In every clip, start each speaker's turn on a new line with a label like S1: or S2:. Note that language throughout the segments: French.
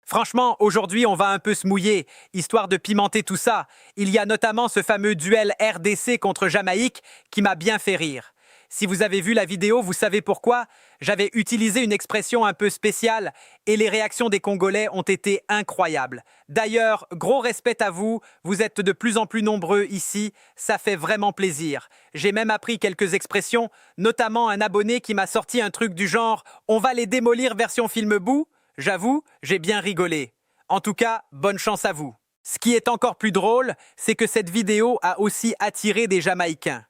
S1: Franchement, aujourd'hui, on va un peu se mouiller, histoire de pimenter tout ça. Il y a notamment ce fameux duel RDC contre Jamaïque qui m'a bien fait rire. Si vous avez vu la vidéo, vous savez pourquoi. J'avais utilisé une expression un peu spéciale et les réactions des Congolais ont été incroyables. D'ailleurs, gros respect à vous, vous êtes de plus en plus nombreux ici, ça fait vraiment plaisir. J'ai même appris quelques expressions, notamment un abonné qui m'a sorti un truc du genre « On va les démolir version film bout ». J'avoue, j'ai bien rigolé. En tout cas, bonne chance à vous. Ce qui est encore plus drôle, c'est que cette vidéo a aussi attiré des Jamaïcains.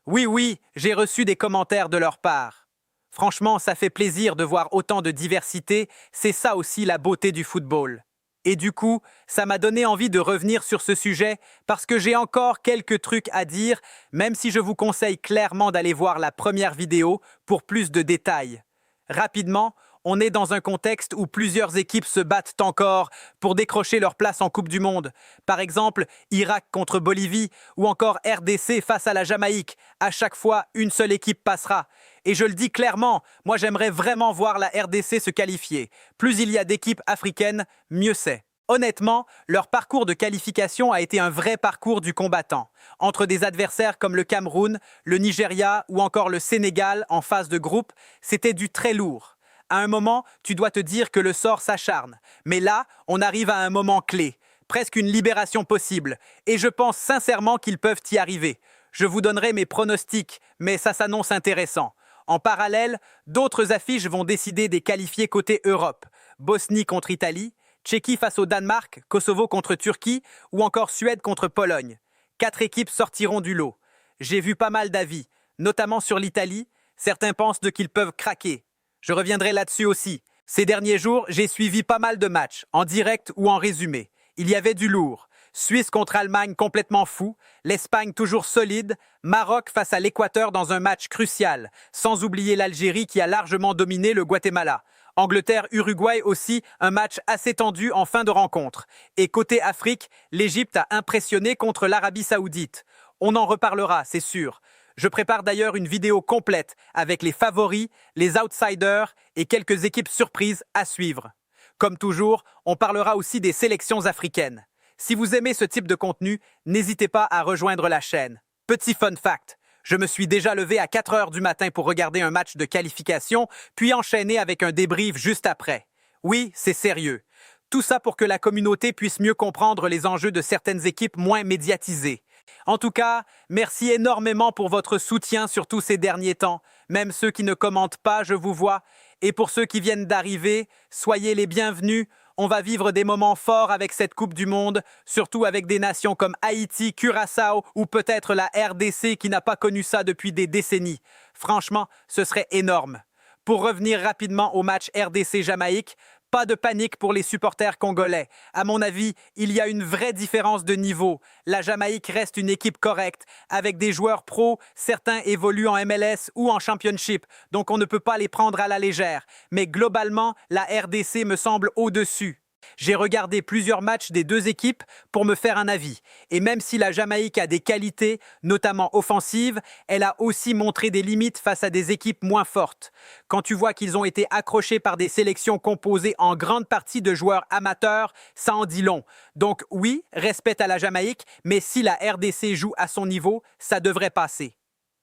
S1: Oui, j'ai reçu des commentaires de leur part. Franchement, ça fait plaisir de voir autant de diversité, c'est ça aussi la beauté du football. Et du coup, ça m'a donné envie de revenir sur ce sujet parce que j'ai encore quelques trucs à dire, même si je vous conseille clairement d'aller voir la première vidéo pour plus de détails. Rapidement, on est dans un contexte où plusieurs équipes se battent encore pour décrocher leur place en Coupe du Monde. Par exemple, Irak contre Bolivie ou encore RDC face à la Jamaïque. À chaque fois, une seule équipe passera. Et je le dis clairement, moi j'aimerais vraiment voir la RDC se qualifier. Plus il y a d'équipes africaines, mieux c'est. Honnêtement, leur parcours de qualification a été un vrai parcours du combattant. Entre des adversaires comme le Cameroun, le Nigeria ou encore le Sénégal en phase de groupe, c'était du très lourd. À un moment, tu dois te dire que le sort s'acharne. Mais là, on arrive à un moment clé, presque une libération possible. Et je pense sincèrement qu'ils peuvent y arriver. Je vous donnerai mes pronostics, mais ça s'annonce intéressant. En parallèle, d'autres affiches vont décider des qualifiés côté Europe. Bosnie contre Italie, Tchéquie face au Danemark, Kosovo contre Turquie ou encore Suède contre Pologne. 4 équipes sortiront du lot. J'ai vu pas mal d'avis, notamment sur l'Italie. Certains pensent qu'ils peuvent craquer. Je reviendrai là-dessus aussi. Ces derniers jours, j'ai suivi pas mal de matchs, en direct ou en résumé. Il y avait du lourd. Suisse contre Allemagne complètement fou, l'Espagne toujours solide, Maroc face à l'Équateur dans un match crucial, sans oublier l'Algérie qui a largement dominé le Guatemala. Angleterre-Uruguay aussi, un match assez tendu en fin de rencontre. Et côté Afrique, l'Égypte a impressionné contre l'Arabie Saoudite. On en reparlera, c'est sûr. Je prépare d'ailleurs une vidéo complète avec les favoris, les outsiders et quelques équipes surprises à suivre. Comme toujours, on parlera aussi des sélections africaines. Si vous aimez ce type de contenu, n'hésitez pas à rejoindre la chaîne. Petit fun fact, je me suis déjà levé à 4 heures du matin pour regarder un match de qualification, puis enchaîner avec un débrief juste après. Oui, c'est sérieux. Tout ça pour que la communauté puisse mieux comprendre les enjeux de certaines équipes moins médiatisées. En tout cas, merci énormément pour votre soutien sur tous ces derniers temps. Même ceux qui ne commentent pas, je vous vois. Et pour ceux qui viennent d'arriver, soyez les bienvenus. On va vivre des moments forts avec cette Coupe du Monde, surtout avec des nations comme Haïti, Curaçao ou peut-être la RDC qui n'a pas connu ça depuis des décennies. Franchement, ce serait énorme. Pour revenir rapidement au match RDC-Jamaïque, pas de panique pour les supporters congolais. À mon avis, il y a une vraie différence de niveau. La Jamaïque reste une équipe correcte, avec des joueurs pros, certains évoluent en MLS ou en Championship, donc on ne peut pas les prendre à la légère. Mais globalement, la RDC me semble au-dessus. J'ai regardé plusieurs matchs des deux équipes pour me faire un avis. Et même si la Jamaïque a des qualités, notamment offensives, elle a aussi montré des limites face à des équipes moins fortes. Quand tu vois qu'ils ont été accrochés par des sélections composées en grande partie de joueurs amateurs, ça en dit long. Donc oui, respect à la Jamaïque, mais si la RDC joue à son niveau, ça devrait passer.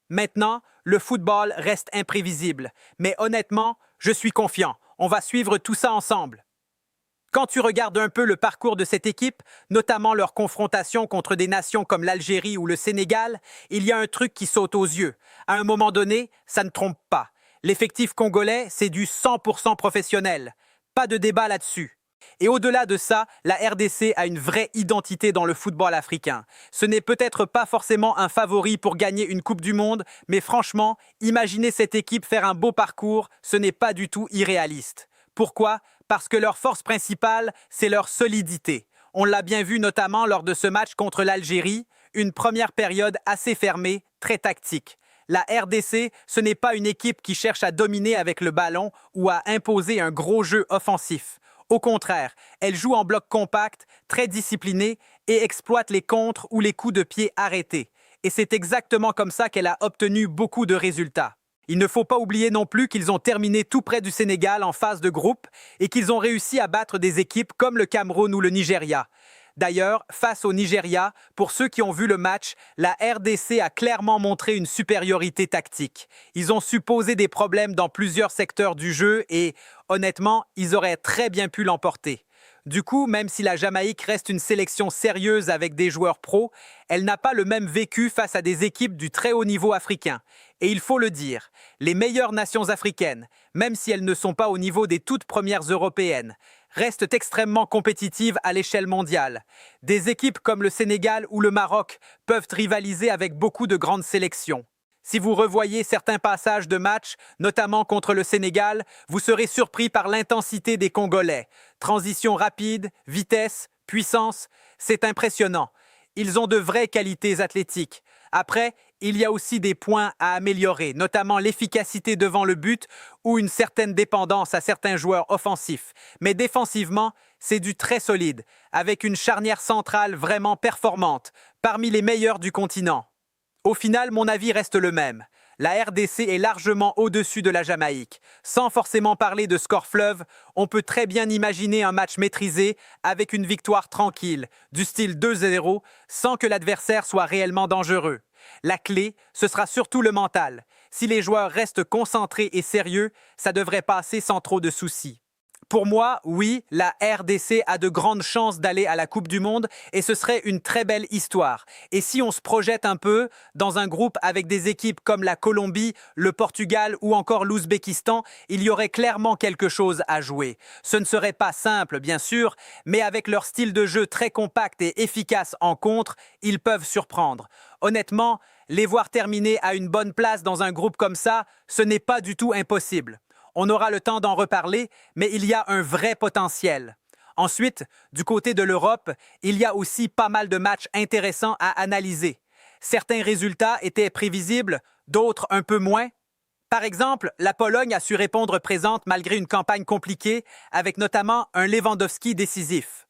S1: Maintenant, le football reste imprévisible. Mais honnêtement, je suis confiant. On va suivre tout ça ensemble. Quand tu regardes un peu le parcours de cette équipe, notamment leur confrontation contre des nations comme l'Algérie ou le Sénégal, il y a un truc qui saute aux yeux. À un moment donné, ça ne trompe pas. L'effectif congolais, c'est du 100% professionnel. Pas de débat là-dessus. Et au-delà de ça, la RDC a une vraie identité dans le football africain. Ce n'est peut-être pas forcément un favori pour gagner une Coupe du Monde, mais franchement, imaginez cette équipe faire un beau parcours, ce n'est pas du tout irréaliste. Pourquoi ? Parce que leur force principale, c'est leur solidité. On l'a bien vu notamment lors de ce match contre l'Algérie, une première période assez fermée, très tactique. La RDC, ce n'est pas une équipe qui cherche à dominer avec le ballon ou à imposer un gros jeu offensif. Au contraire, elle joue en bloc compact, très disciplinée et exploite les contres ou les coups de pied arrêtés. Et c'est exactement comme ça qu'elle a obtenu beaucoup de résultats. Il ne faut pas oublier non plus qu'ils ont terminé tout près du Sénégal en phase de groupe et qu'ils ont réussi à battre des équipes comme le Cameroun ou le Nigeria. D'ailleurs, face au Nigeria, pour ceux qui ont vu le match, la RDC a clairement montré une supériorité tactique. Ils ont su poser des problèmes dans plusieurs secteurs du jeu et, honnêtement, ils auraient très bien pu l'emporter. Du coup, même si la Jamaïque reste une sélection sérieuse avec des joueurs pros, elle n'a pas le même vécu face à des équipes du très haut niveau africain. Et il faut le dire, les meilleures nations africaines, même si elles ne sont pas au niveau des toutes premières européennes, restent extrêmement compétitives à l'échelle mondiale. Des équipes comme le Sénégal ou le Maroc peuvent rivaliser avec beaucoup de grandes sélections. Si vous revoyez certains passages de match, notamment contre le Sénégal, vous serez surpris par l'intensité des Congolais. Transition rapide, vitesse, puissance, c'est impressionnant. Ils ont de vraies qualités athlétiques. Après, il y a aussi des points à améliorer, notamment l'efficacité devant le but ou une certaine dépendance à certains joueurs offensifs. Mais défensivement, c'est du très solide, avec une charnière centrale vraiment performante, parmi les meilleurs du continent. Au final, mon avis reste le même. La RDC est largement au-dessus de la Jamaïque. Sans forcément parler de score fleuve, on peut très bien imaginer un match maîtrisé avec une victoire tranquille, du style 2-0, sans que l'adversaire soit réellement dangereux. La clé, ce sera surtout le mental. Si les joueurs restent concentrés et sérieux, ça devrait passer sans trop de soucis. Pour moi, oui, la RDC a de grandes chances d'aller à la Coupe du Monde et ce serait une très belle histoire. Et si on se projette un peu dans un groupe avec des équipes comme la Colombie, le Portugal ou encore l'Ouzbékistan, il y aurait clairement quelque chose à jouer. Ce ne serait pas simple, bien sûr, mais avec leur style de jeu très compact et efficace en contre, ils peuvent surprendre. Honnêtement, les voir terminer à une bonne place dans un groupe comme ça, ce n'est pas du tout impossible. On aura le temps d'en reparler, mais il y a un vrai potentiel. Ensuite, du côté de l'Europe, il y a aussi pas mal de matchs intéressants à analyser. Certains résultats étaient prévisibles, d'autres un peu moins. Par exemple, la Pologne a su répondre présente malgré une campagne compliquée, avec notamment un Lewandowski décisif.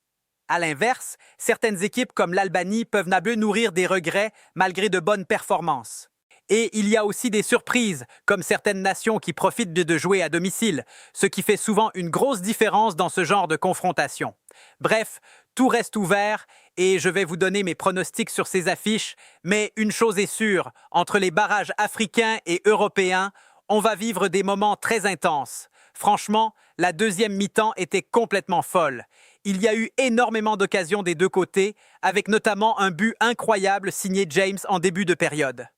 S1: À l'inverse, certaines équipes comme l'Albanie peuvent nourrir des regrets malgré de bonnes performances. Et il y a aussi des surprises, comme certaines nations qui profitent de jouer à domicile, ce qui fait souvent une grosse différence dans ce genre de confrontation. Bref, tout reste ouvert et je vais vous donner mes pronostics sur ces affiches, mais une chose est sûre, entre les barrages africains et européens, on va vivre des moments très intenses. Franchement, la deuxième mi-temps était complètement folle. Il y a eu énormément d'occasions des deux côtés, avec notamment un but incroyable signé James en début de période.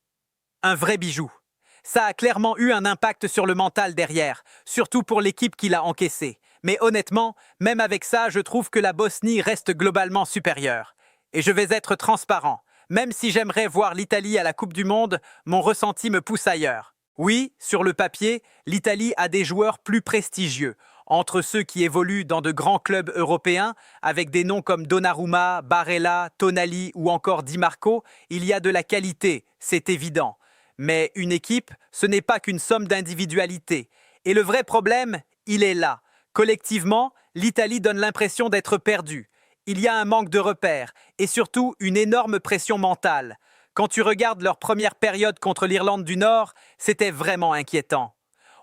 S1: Un vrai bijou. Ça a clairement eu un impact sur le mental derrière, surtout pour l'équipe qui l'a encaissé. Mais honnêtement, même avec ça, je trouve que la Bosnie reste globalement supérieure. Et je vais être transparent. Même si j'aimerais voir l'Italie à la Coupe du Monde, mon ressenti me pousse ailleurs. Oui, sur le papier, l'Italie a des joueurs plus prestigieux. Entre ceux qui évoluent dans de grands clubs européens, avec des noms comme Donnarumma, Barella, Tonali ou encore Di Marco, il y a de la qualité, c'est évident. Mais une équipe, ce n'est pas qu'une somme d'individualités. Et le vrai problème, il est là. Collectivement, l'Italie donne l'impression d'être perdue. Il y a un manque de repères et surtout une énorme pression mentale. Quand tu regardes leur première période contre l'Irlande du Nord, c'était vraiment inquiétant.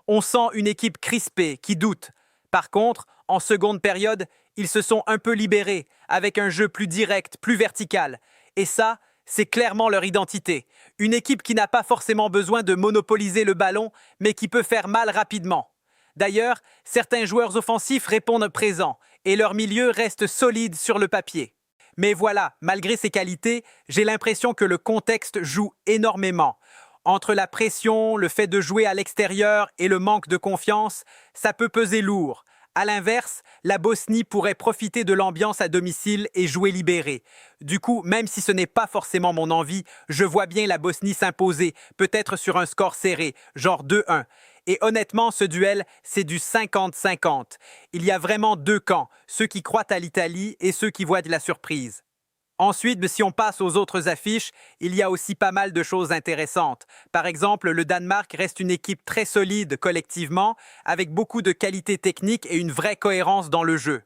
S1: On sent une équipe crispée, qui doute. Par contre, en seconde période, ils se sont un peu libérés, avec un jeu plus direct, plus vertical. Et ça, c'est clairement leur identité. Une équipe qui n'a pas forcément besoin de monopoliser le ballon, mais qui peut faire mal rapidement. D'ailleurs, certains joueurs offensifs répondent présents, et leur milieu reste solide sur le papier. Mais voilà, malgré ces qualités, j'ai l'impression que le contexte joue énormément. Entre la pression, le fait de jouer à l'extérieur et le manque de confiance, ça peut peser lourd. À l'inverse, la Bosnie pourrait profiter de l'ambiance à domicile et jouer libérée. Du coup, même si ce n'est pas forcément mon envie, je vois bien la Bosnie s'imposer, peut-être sur un score serré, genre 2-1. Et honnêtement, ce duel, c'est du 50-50. Il y a vraiment deux camps, ceux qui croient à l'Italie et ceux qui voient de la surprise. Ensuite, si on passe aux autres affiches, il y a aussi pas mal de choses intéressantes. Par exemple, le Danemark reste une équipe très solide collectivement, avec beaucoup de qualité technique et une vraie cohérence dans le jeu.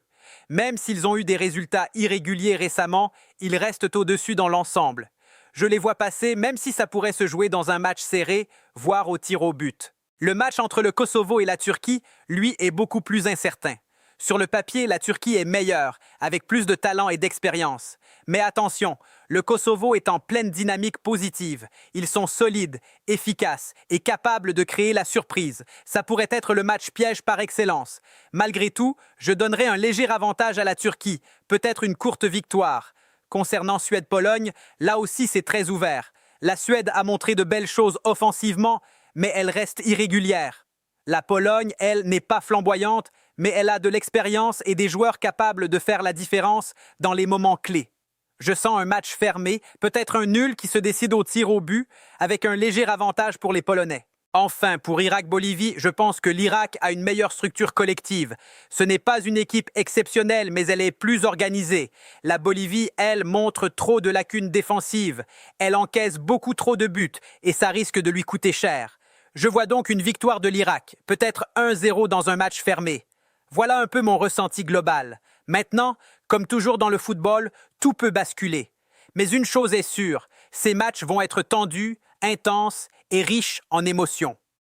S1: Même s'ils ont eu des résultats irréguliers récemment, ils restent au-dessus dans l'ensemble. Je les vois passer même si ça pourrait se jouer dans un match serré, voire au tir au but. Le match entre le Kosovo et la Turquie, lui, est beaucoup plus incertain. Sur le papier, la Turquie est meilleure, avec plus de talent et d'expérience. Mais attention, le Kosovo est en pleine dynamique positive. Ils sont solides, efficaces et capables de créer la surprise. Ça pourrait être le match piège par excellence. Malgré tout, je donnerai un léger avantage à la Turquie, peut-être une courte victoire. Concernant Suède-Pologne, là aussi c'est très ouvert. La Suède a montré de belles choses offensivement, mais elle reste irrégulière. La Pologne, elle, n'est pas flamboyante, mais elle a de l'expérience et des joueurs capables de faire la différence dans les moments clés. Je sens un match fermé, peut-être un nul qui se décide au tir au but, avec un léger avantage pour les Polonais. Enfin, pour Irak-Bolivie, je pense que l'Irak a une meilleure structure collective. Ce n'est pas une équipe exceptionnelle, mais elle est plus organisée. La Bolivie, elle, montre trop de lacunes défensives. Elle encaisse beaucoup trop de buts, et ça risque de lui coûter cher. Je vois donc une victoire de l'Irak, peut-être 1-0 dans un match fermé. Voilà un peu mon ressenti global. Maintenant, comme toujours dans le football, tout peut basculer. Mais une chose est sûre, ces matchs vont être tendus, intenses et riches en émotions.